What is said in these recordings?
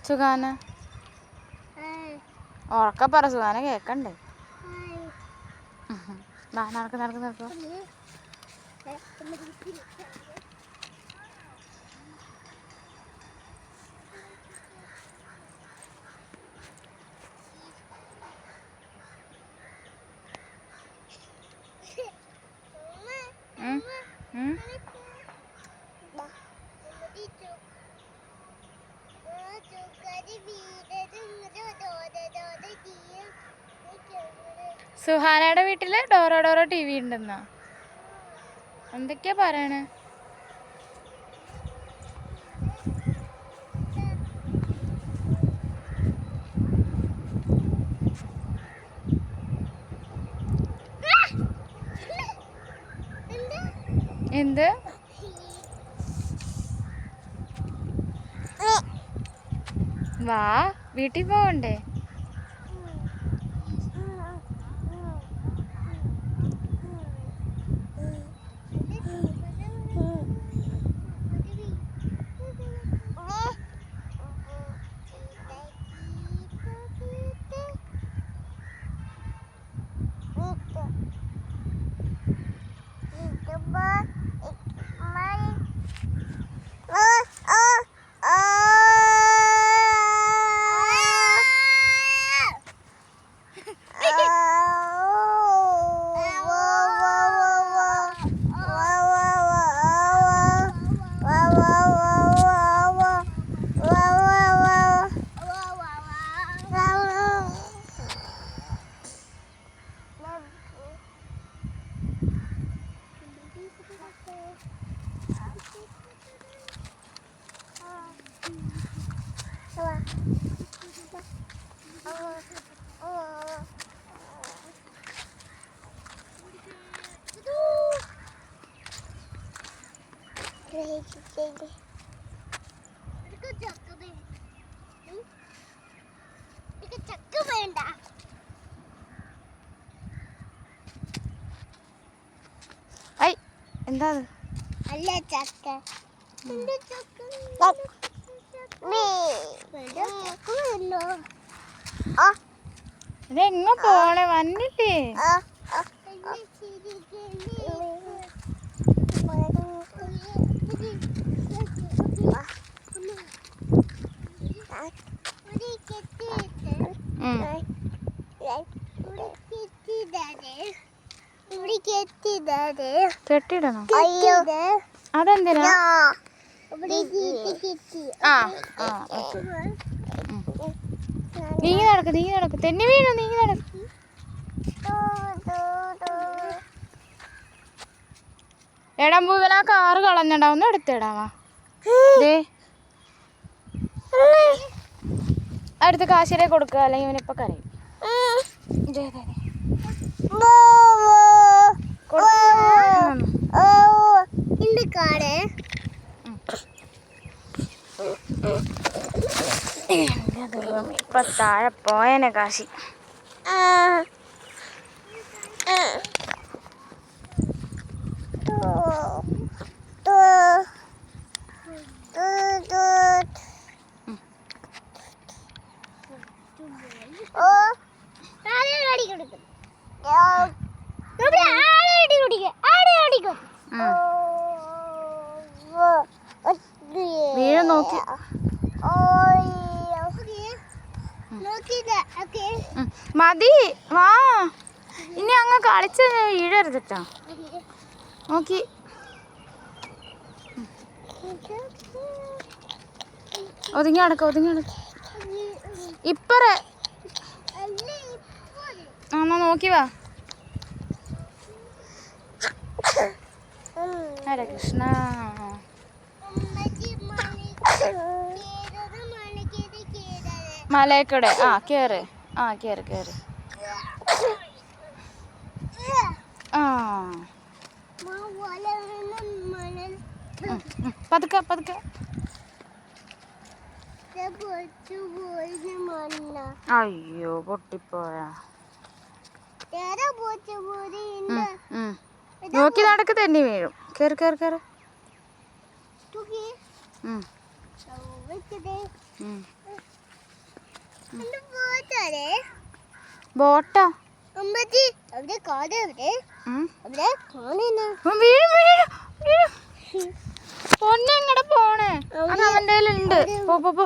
സുഖാന ഉറക്ക പറ, സുഖാന കേക്കണ്ടേ. നടക്ക് നടക്ക് നടക്കോ. സുഹാനയുടെ വീട്ടില് ഡോറോ ഡോറോ TV ഉണ്ടെന്നാ എന്തൊക്കെയാ പറയണേ. എന്ത് വാ, വീട്ടിൽ പോവണ്ടേ. എന്താ ഇതെങ്ങ പോണേ, വന്നില്ലേ. കെട്ടിടണോ? അതെന്തിനാ? നീങ്ങി നടക്ക്, നീങ്ങി നടക്ക്, തെന്നി വീണു, നീങ്ങി നടക്ക്. എടാ പൂവന ആ കാറ് കളഞ്ഞണ്ടാ, ഒന്ന് എടുത്തിടാവാ. അടുത്ത് കാശിരെ കൊടുക്കുക, അല്ലെങ്കിൽ ഇവനിപ്പൊ കരയും. ഇപ്പൊ താഴെ പോയനെ കാശി. വീഴ നോക്കി മതി, വാ. ഇനി അങ്ങ് കളിച്ച് വീഴരുതട്ടാ. നോക്കി ഒതുങ്ങി നടക്ക, ഒതുങ്ങി നടക്ക. ഇപ്പറേ എന്നാ നോക്കി വാ. ഹരേ കൃഷ്ണ. മലയക്കൂടെ കേറ്, കേറ് കേറ്. പതുക്കെ പതുക്കെ. അയ്യോ പൊട്ടിപ്പോയാ. നോക്കി നടക്ക്, തന്നെ വീഴും. കേറ് കേറ് കേറ്. ബോട്ടാ പൊന്നെങ്ങടെ പോണേ? അത് അവൻ്റെ കയ്യിലുണ്ട്. പോ.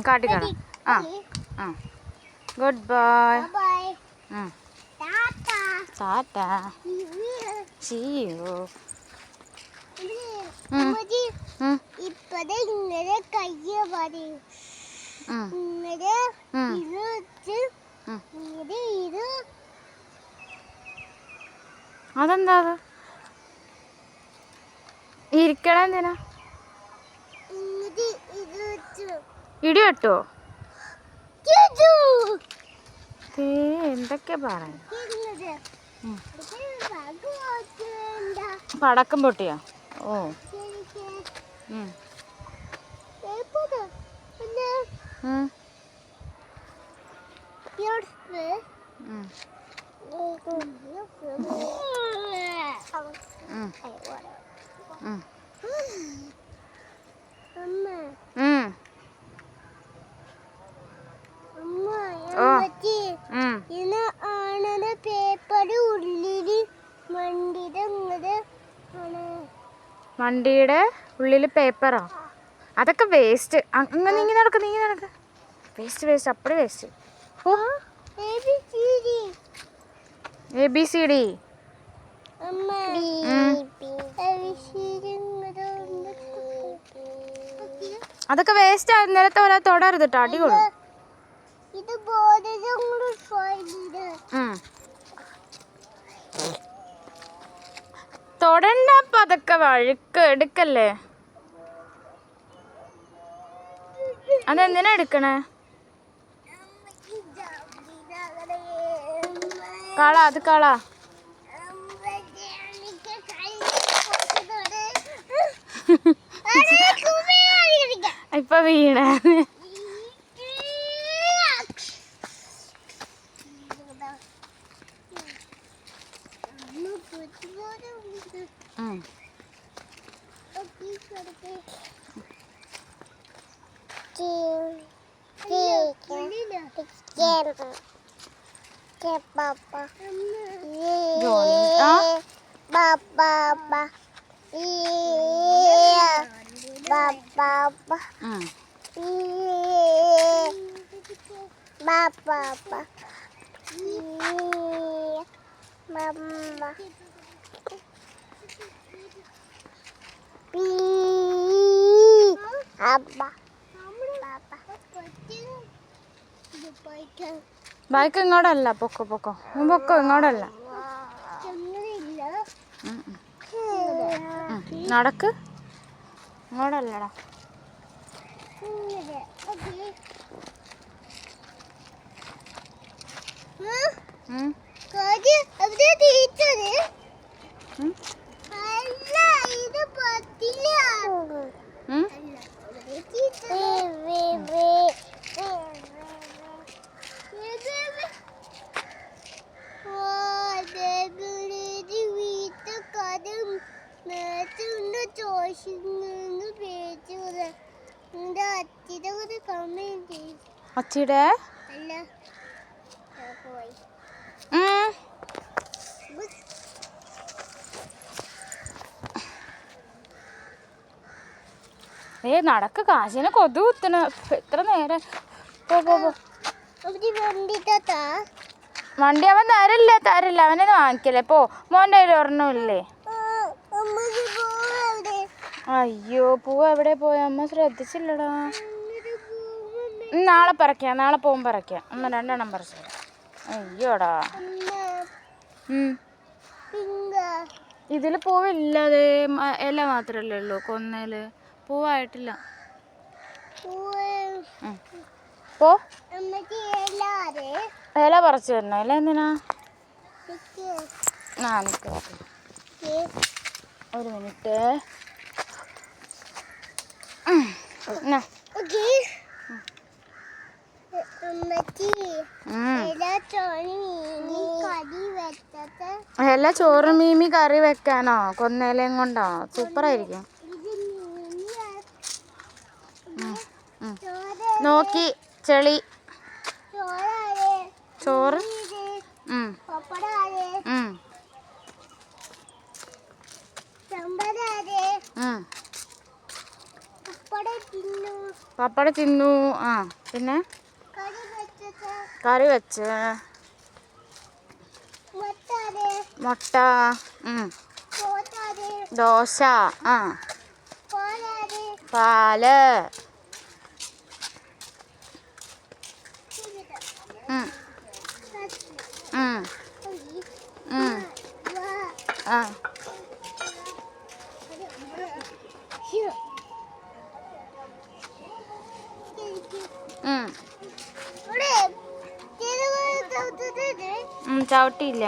കാട്ടിക്കാണാം. Good bye. Tata. See you. അതെന്താ അത് ഇരിക്കണ എന്തിനാ? ഇടി വെട്ടോ? എന്തൊക്കെ പറയാ? പടക്കം പൊട്ടിയാ? ഓ വണ്ടിയുടെ ഉള്ളിൽ പേപ്പറോ? അതൊക്കെ വേസ്റ്റ്. അങ്ങനെ നീങ്ങി നടക്ക്. വേസ്റ്റ് അപ്പടി വേസ്റ്റ്. ABCD. അതൊക്കെ വേസ്റ്റ്. നേരത്തെ പോലെ തൊടരുത് കേട്ടോ, അടികൊള്ളു. തൊടണ്ടപ്പ അതൊക്കെ വഴുക്ക് എടുക്കല്ലേ. അതെന്തിനാ എടുക്കണേ? അത് കളാ. ഇപ്പൊ വീണ ബൈക്ക് ഇങ്ങോട്ടല്ല. പൊക്കോ ഇങ്ങോട്ടല്ല. നടക്ക്. ഇങ്ങോട്ടല്ലടാ. അച്ചിടെ നടക്ക്. കാശിനെ കൊതു കുത്തണ. എത്ര നേരം. പോ വണ്ടി അവൻ തരില്ല അവനൊന്നും വാങ്ങിക്കല്ലേ. പോ, മോൻ്റെ കയ്യിൽ ഒരെണ്ണമില്ലേ? അയ്യോ, പൂവ് എവിടെ പോയ? അമ്മ ശ്രദ്ധിച്ചില്ലടാ. നാളെ പറിക്കാം, നാളെ പോകുമ്പോൾ പറിക്കാം. അമ്മ 2 എണ്ണം പറിച്ചു. അയ്യോടാ. ഇതിൽ പൂവില്ലാതെ ഇല മാത്രല്ലേ ഉള്ളൂ. കൊന്നേല് പൂവായിട്ടില്ല. പോ, ഇല പറിച്ചു തരണോ? ഇല എന്തിനാ? നിൽക്കുക, ഒരു മിനിറ്റ്. ചോറും മീമി കറി വെക്കാനോ? കൊന്നേലയും കൊണ്ടോ? സൂപ്പറായിരിക്കും. നോക്കി ചെളി ചോറ്. പപ്പട തിന്നു. പിന്നെ കറി വെച്ച് മുട്ട, ദോശ, പാല്, ചവിട്ടിയില്ല.